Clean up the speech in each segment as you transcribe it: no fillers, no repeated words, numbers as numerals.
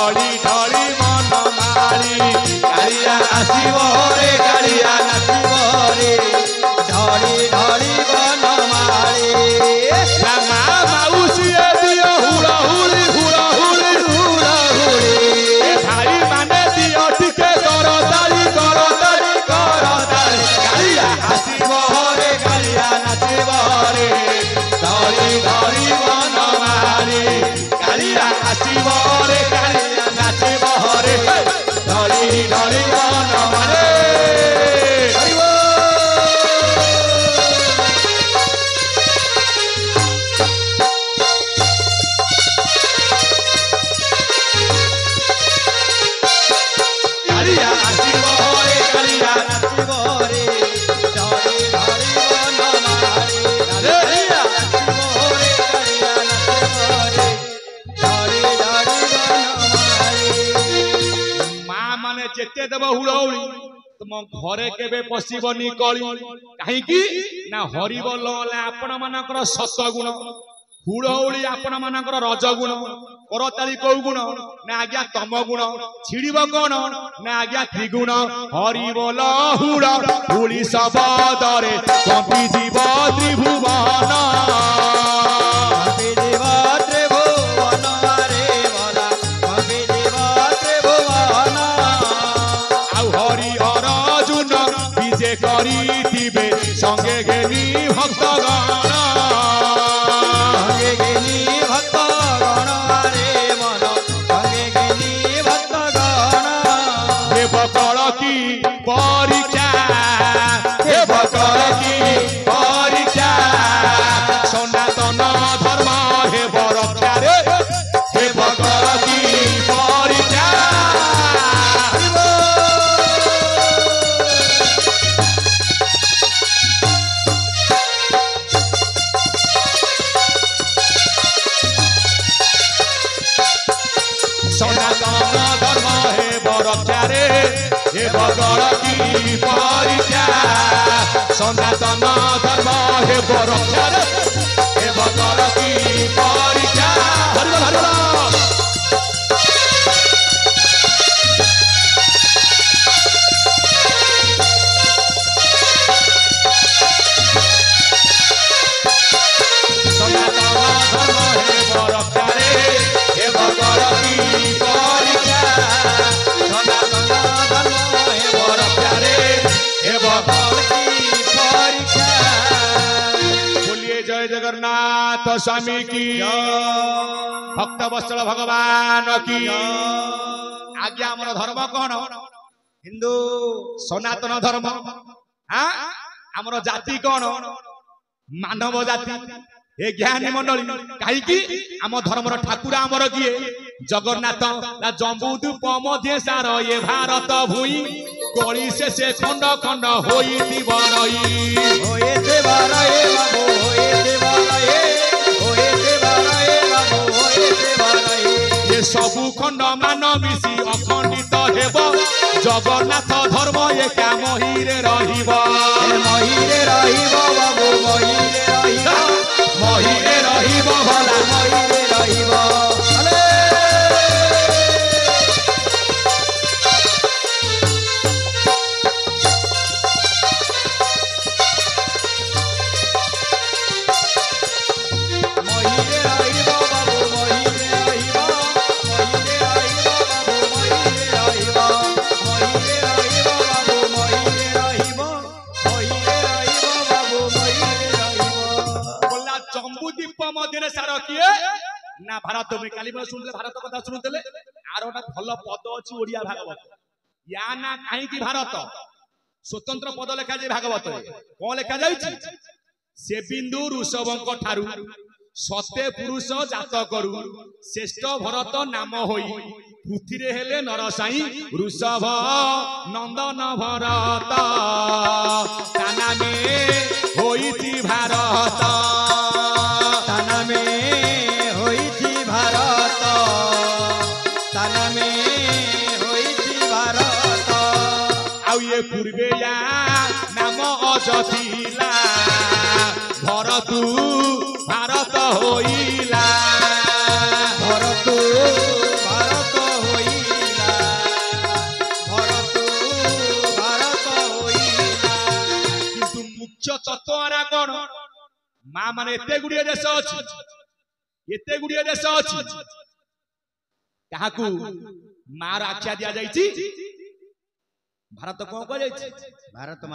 ढली ढली मन मारी कालिया आसीब रे कालिया नाचिब रे ढली ढली मन मारी रामा माउसी दियो हुड़ा हुड़ी हुड़ा हुड़ी हुड़ा हुड़ी भाई माने दियो टिके करताली कालिया आसीब रे कालिया नाचिब रे ढली ढली मन मारी कालिया आसीब रे कालिया नाचिब रे ढली ढली मन मारी कालिया आसीब रे कालिया नाचिब रे ढली ढली मन मारी कालिया नाचिब रे कालिया नाचिब रे ढली ढली मन मारी माँ माने जेते देव हुड़ौली तुम घरे केबे पशिबनी कली काहीकि ना हरिबोल आपण मानकर सतगुण हुड़ौली आपण मानकर रजगुण करताली कौ गुण ना आज्ञा तम गुण छिड़ब कौन ना आज्ञा त्रिगुण हरिबोल हुड़ हुड़ी शबदरे कंपी जीव त्रिभुवन कपि जीव त्रिभुवन रे भला कपि जीव त्रिभुवन आउ हरि अर्जुन विजे करिथिबे संगे घेनी भक्तगण संगे गिनी भक्तगण रे मन संगे गिनी भक्तगण हे बकड़ की परीक्षा हे बकड़ की परीक्षा सनातन धर्म हे बरक्षा रे हे बकड़ की परीक्षा सनातन धर्म हे बरक्षा रे हे बकड़ की परीक्षा सनातन धर्म हे बरक्षा रे हे बकड़ की परीक्षा हरिबोल हरिबोल सनातन धर्म हे बरक्षा रे हे बकड़ की परीक्षा सनातन धर्म हे बरक्षा रे हे बकड़ की परीक्षा बोलिए जय जगन्नाथ स्वामी की भक्त वत्सल भगवान की आज्ञा हमर धर्म कौन हिंदू सनातन धर्म हाँ हमर जाति कौन मानव जाति हे ज्ञानी मंडली कहीं आम धर्मर ठाकुर आमर किए जगन्नाथ जम्बू पम देशार ये भारत भूई कली से खंड खंड होई रही होए देवर हे बाबू होए देवर हे होए देवर हे बाबू होए देवर हे ये सबु खंड मान मिसी अखंडित हेब जगन्नाथ धर्म एका महीरे रहिबा महीरे रहिब बाबू महीरे रहिब महीरे रहिब भला महीरे रहिब महीरे रहिब बाबू महीरे रहिब महीरे रहिब बाबू महीरे रहिब महीरे रहिब बाबू महीरे रहिब महीरे रहिब बाबू महीरे रहिब बोला जम्बूद्वीप मध्य सार किए ना भारत में काली मैं सुनले भारत कथा सुनुले आर गोटा भल पद अच्छी ओडिया भागवत या ना कहीं भारत स्वतंत्र पद लेखा जाए भागवत कौन लेखा जाए से बिंदु ऋषभଙ୍କ ଠାରୁ सत्य पुरुष जात करू श्रेष्ठ भरत नाम होई पृथ्वी हेले नरसाई ऋषभ नंदन भरत ताना में होईति भारत ताना में होईति भारत ताना में होईति भारत आउ ये पूर्वे या नाम अजथिला भरतु भारत होइला भरत भारत होई कौन माँ माने एते गुड़िए देश अछि एते गुड़िए देश अछि काहाकू मार आख्या दिया जाइछि भारत कौन कह जाइछि भारत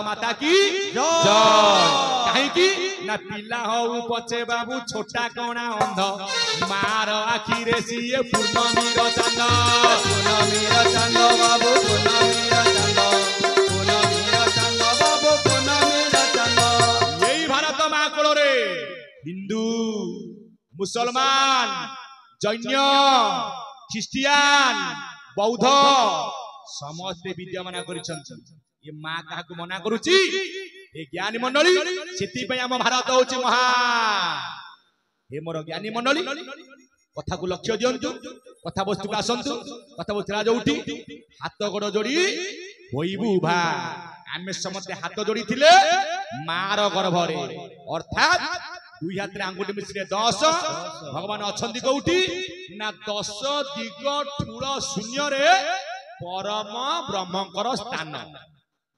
माता की जय काहे की ना पिला हो पछे बाबू छोटा कोणा अंध मार आखी रे सिए पूर्णमीर चांद बाबू पूर्णमीर चांद बाबू पूर्णमीर चांद यही भारत माँ कोल रे हिंदू मुसलमान जैन ख्रिस्टियान बौद्ध समस्ते विद्यमान करिसंती ये माँ काहाकू मना करूची ए ज्ञानी मंडली सेति पय हम भारत होची महा हे मोर ज्ञानी मंडली कथा को लक्ष्य दियंतु कथा वस्तु आसंतु कथा वस्तु जोठी हाथ गोड़ जोड़ी होइबु भा आमे समस्त हाथ जोड़ी थिले मार गर्भरे अर्थात दुई हाथ रे आंगुठी मिश्रे 10 भगवान अछंती कोउठी ना 10 दिग ठूल शून्य रे परम ब्रह्मकर स्थान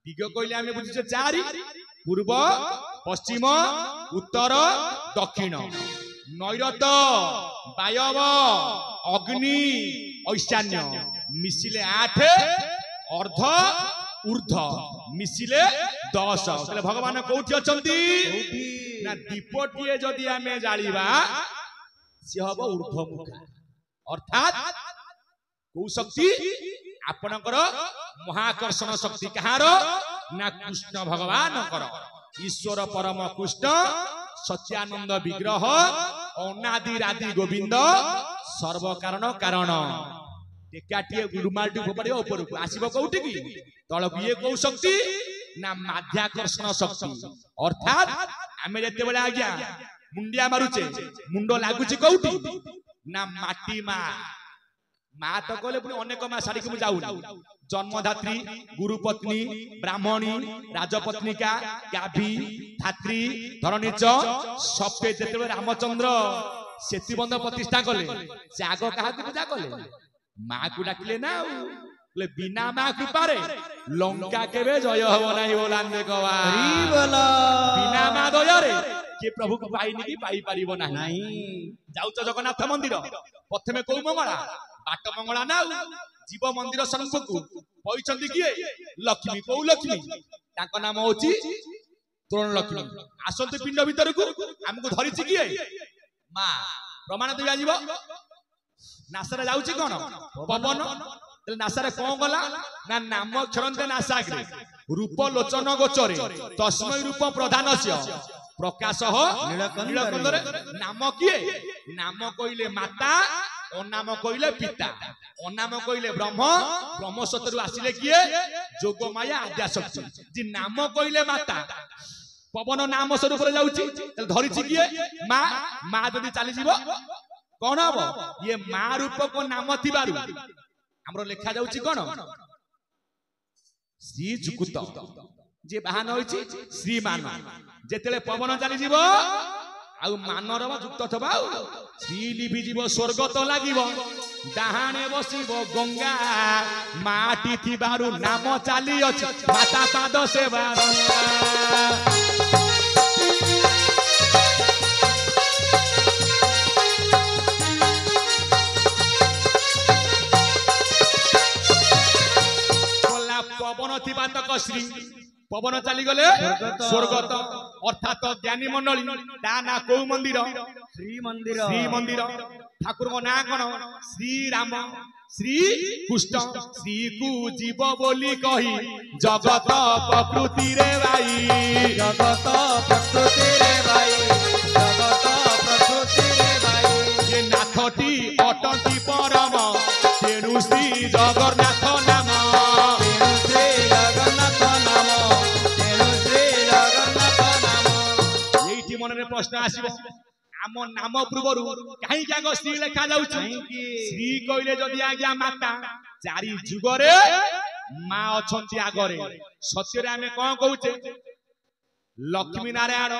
दिग कहले आमे बुझिछे 4 पूर्व पश्चिम उत्तर दक्षिण नैऋत वायव अग्नि ईशान्य मिसिले 8 अर्ध ऊर्ध मिसिले 10 तले भगवान कोठी अछंती ना दीपटिए जदि आमे जालिबा से हबो ऊर्ध्वमुखा अर्थात को शक्ति आपनकर महाकर्षण शक्ति कहार ना कृष्ण भगवान कर ईश्वर परम कृष्ण सत्यानंद विग्रह अनादि राधि गोविंद सर्व कारण कारण एकाटिए गुरुमालटी फोपाड़े ऊपर को आसीबो कोउठी की तळक ये को शक्ति ना माध्याकर्षण शक्ति अर्थात आमे जते बेले आज्ञा मुंडिया मारुचे मुंडो लागुची कोउठी ना माटी मा माँ तो कहले पुनी अनेक माँ साड़ी के जाऊ जन्मदात्री गुरुपत्नी ब्राह्मणी राजपत्निका गाभी धात्री धरणीच सबे जेते रामचंद्र सेतुबंध प्रतिष्ठा कले से आग कहा पूजा कले माँ को डाकिले ना ले बिना माँ कृपारे लंका केबे जय हबो नाही बोलांदे कवा बिना माँ दयारे के प्रभु को पाइनी की पाई परिबो नाही जाऊ तो जगन्नाथ मंदिर प्रथमे को मंगला बाट मंगला ना जीव मंदिर सम्मुख को पइचंदी किए लक्ष्मी को लक्ष्मी ताको नाम होची तोरण लक्ष्मी आसंत पिंड भीतर को हमको धरिछि किए माँ प्रमाण दिया जीव नासरे जाउची कोन पवन नासारे कौन गला ना नाम क्षरंते नासाग्रे रूप लोचन गोचरे तस्मै रूप प्रधानस्य प्रकाश नीलकंदरे नाम किए नाम कइले माता अनाम कइले पिता अनाम कइले ब्रह्म ब्रह्म सतरु आसिले किए जोग माया आद्या शक्ति जी नाम कइले माता पवन नाम स्वरूप रे जाउची धरिछि किए माँ माँ जदि चली जीव कौन हबो ये माँ रूप को नाम थिबारु हमरो लेखा जाउची कोन श्री जुकुत जे बाहन होइची श्रीमान जेतेले पवन चली जीव आउ मानर युक्त थबा श्री लिभि जीव स्वर्ग तो लागिव डाहाणे बसिब गंगा माटी थिबारु नाम चाली अछि माता पाद सेवा पवन थिबा तक श्री पवन चली गले स्वर्गत अर्थात ज्ञानी मंडली ता ना को मंदिर श्री मंदिर ठाकुर को ना कोन श्री राम श्री कृष्ण श्री को जीव बोली कही जगत प्रकृति रे भाई जगत प्रकृति रे भाई जगत प्रकृति रे भाई ये नाथटी अटंती परम तेनु श्री जगन्नाथ नाम प्रश्न आसीबो आम नाम पूर्वरु काहे जाग श्री लेखा जाउछि श्री कइले जदि आज्ञा माता चारि जुगरे माँ अछंती आगरे सत्य रे आमे कोन कहूचे लक्ष्मी नारायण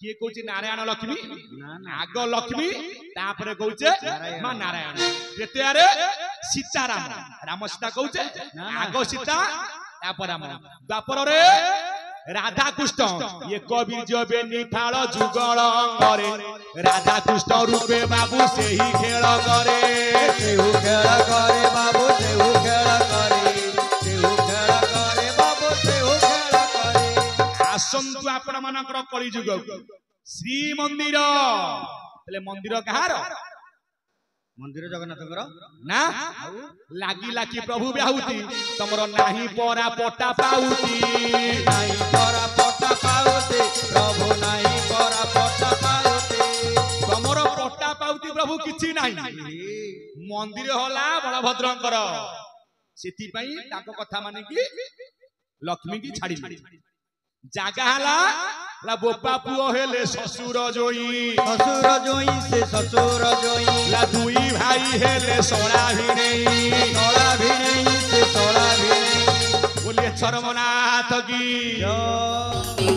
किए कहूछि नारायण लक्ष्मी आग लक्ष्मी तापरे कहूचे माँ नारायण तृतीय रे सीताराम राम सीता कहूचे आग सीता तापर राम द्वापर रे রাধা কৃষ্ণ এক বীজ বেনি ফাল যুগল অঙ্গরে রাধা কৃষ্ণ রূপে বাবু সেই খেল করে সেহু খেল করে বাবু সেহু খেল করে সেহু খেল করে বাবু সেহু খেল করে আসন্তু আপন মানকৰ কলি যুগ শ্রী মন্দির তাহলে মন্দির কাহার মন্দির জগন্নাথଙ୍କର না লাগি লাগি প্রভু ব্যাহুতি তমর নাহি পরা পটা পাউতি নাই পরা পটা পাউতি প্রভু নাই পরা পটা পাউতি তমর পটা পাউতি প্রভু কিছু নাই মন্দির হলা বলভদ্রଙ୍କର ସେଥିପାଇଁ ତାଙ୍କ କଥା ମାନେ କି ଲକ୍ଷ୍ମୀ କି ଛାଡି ଜାଗା ହେଲା ବୋପା ପୁଅ ହେଲେ ଶ୍ୱଶୁର ଜୋଇ ଶ୍ୱଶୁର ଜୋଇ ସେ ଶ୍ୱଶୁର ଜୋଇ ଦୁଇ ଭାଇ ହେଲେ ଶଳା ଭିଣେଇ ଶଳା ଭିଣେଇ ସେ ଶଳା ଭିଣେଇ ବୋଲେ ଚରମନାଥ କି ଜୟ